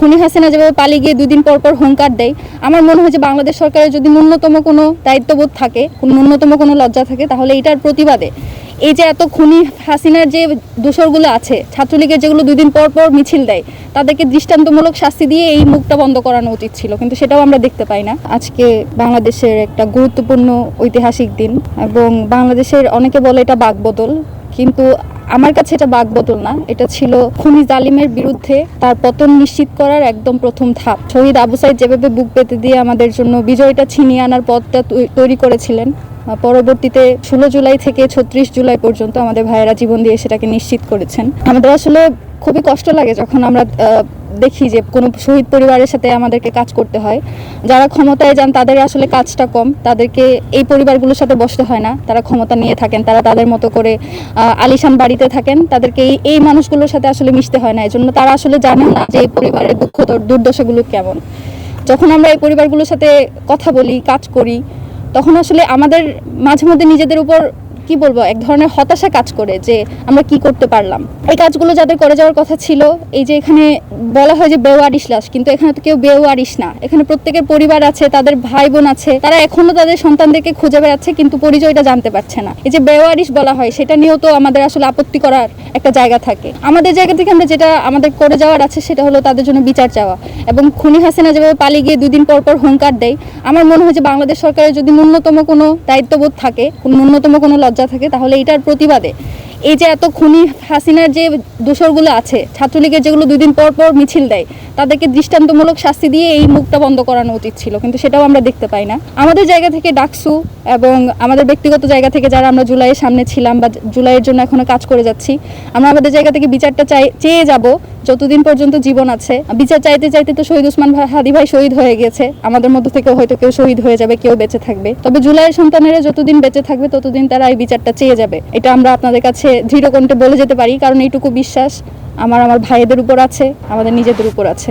খুনি হাসিনা যেভাবে পালিয়ে গিয়ে 2 দিন পর পর হুঙ্কার দেয়, আমার মনে হয় যে বাংলাদেশ সরকারের যদি ন্যূনতম কোনো দায়িত্ববোধ থাকে, ন্যূনতম কোনো লজ্জা থাকে, তাহলে এটার প্রতিবাদে এই যে এত খুনি হাসিনার যে দোসরগুলো আছে, ছাত্রলীগের যেগুলো 2 দিন পর পর মিছিল দেয়, তাদেরকে দৃষ্টান্তমূলক শাস্তি দিয়ে এই মুখটা বন্ধ করানো উচিত ছিল, কিন্তু সেটাও আমরা দেখতে পাই না। আজকে বাংলাদেশের একটা গুরুত্বপূর্ণ ঐতিহাসিক দিন এবং বাংলাদেশের অনেকে বলে এটা বাকবদল, কিন্তু আমার কাছে এটা বাকবদল না, এটা ছিল খুনি জালিমের বিরুদ্ধে তার পতন নিশ্চিত করার একদম প্রথম ধাপ। শহীদ আবু সাইদ যেভাবে বুক পেতে দিয়ে আমাদের জন্য বিজয়টা ছিনিয়ে আনার পথটা তৈরি করেছিলেন, পরবর্তীতে 16 জুলাই থেকে 36 জুলাই পর্যন্ত আমাদের ভাইয়েরা জীবন দিয়ে সেটাকে নিশ্চিত করেছেন। আমাদের আসলে খুবই কষ্ট লাগে যখন আমরা দেখি যে কোনো শহীদ পরিবারের সাথে আমাদেরকে কাজ করতে হয়। যারা ক্ষমতায় যান তাদের আসলে কাজটা কম, তাদেরকে এই পরিবারগুলোর সাথে বসতে হয় না, তারা ক্ষমতা নিয়ে থাকেন, তারা তাদের মতো করে আলিশান বাড়িতে থাকেন, তাদেরকে এই মানুষগুলোর সাথে আসলে মিশতে হয় না, এজন্য তারা আসলে জানেন না যে এই পরিবারের দুঃখ দুর্দশাগুলো কেমন। যখন আমরা এই পরিবারগুলোর সাথে কথা বলি, কাজ করি, তখন আসলে আমাদের মাঝে মধ্যে নিজেদের উপর কি বলবো এক ধরনের হতাশা কাজ করে যে আমরা কি করতে পারলাম। এই কাজগুলো যাদের করে যাওয়ার কথা ছিল, এই যে এখানে বলা হয় যে বেওয়ারিশ লাশ, কিন্তু এখানে তো কেউ বেওয়ারিশ না, এখানে প্রত্যেকের পরিবার আছে, তাদের ভাই বোন আছে, তারা এখনো তাদের সন্তানদেরকে খুঁজে বেড়াচ্ছে কিন্তু পরিচয়টা জানতে পারছে না। এই যে বেওয়ারিশ বলা হয়, সেটা নিয়েও তো আমাদের আসলে আপত্তি করার একটা জায়গা থাকে। আমাদের জায়গা থেকে আমরা যেটা আমাদের করে যাওয়ার আছে সেটা হলো তাদের জন্য বিচার চাওয়া। এবং খুনি হাসিনা যেভাবে পালিয়ে গিয়ে 2 দিন পর পর হুঙ্কার দেয়, আমার মনে হয় যে বাংলাদেশ সরকারের যদি ন্যূনতম কোনো দায়িত্ববোধ থাকে, ন্যূনতম কোনো লজ্জা থাকে, তাহলে এটার প্রতিবাদে এই যে এত খুনি হাসিনার যে দোসরগুলো আছে, ছাত্রলীগের যেগুলো 2 দিন পর পর মিছিল দেয়, তাদেরকে দৃষ্টান্তমূলক শাস্তি দিয়ে এই মুখটা বন্ধ করানো উচিত ছিল, কিন্তু সেটাও আমরা দেখতে পাই না। আমাদের জায়গা থেকে ডাকসু এবং আমাদের ব্যক্তিগত জায়গা থেকে যারা আমরা জুলাইয়ের সামনে ছিলাম বা জুলাইয়ের জন্য এখনো কাজ করে যাচ্ছি, আমরা আমাদের জায়গা থেকে বিচারটা চেয়ে যাব যতদিন পর্যন্ত জীবন আছে। বিচার চাইতে চাইতে তো শহীদ ওসমান হাদি ভাই শহীদ হয়ে গেছে, আমাদের মধ্য থেকে হয়তো কেউ শহীদ হয়ে যাবে, কেউ বেঁচে থাকবে, তবে জুলাইয়ের সন্তানেরা যতদিন বেঁচে থাকবে ততদিন তারা এই বিচারটা চেয়ে যাবে। এটা আমরা আপনাদের কাছে দৃঢ় কণ্ঠে বলে যেতে পারি, কারণ এইটুকু বিশ্বাস আমার ভাইদের উপর আছে, আমাদের নিজেদের উপর আছে।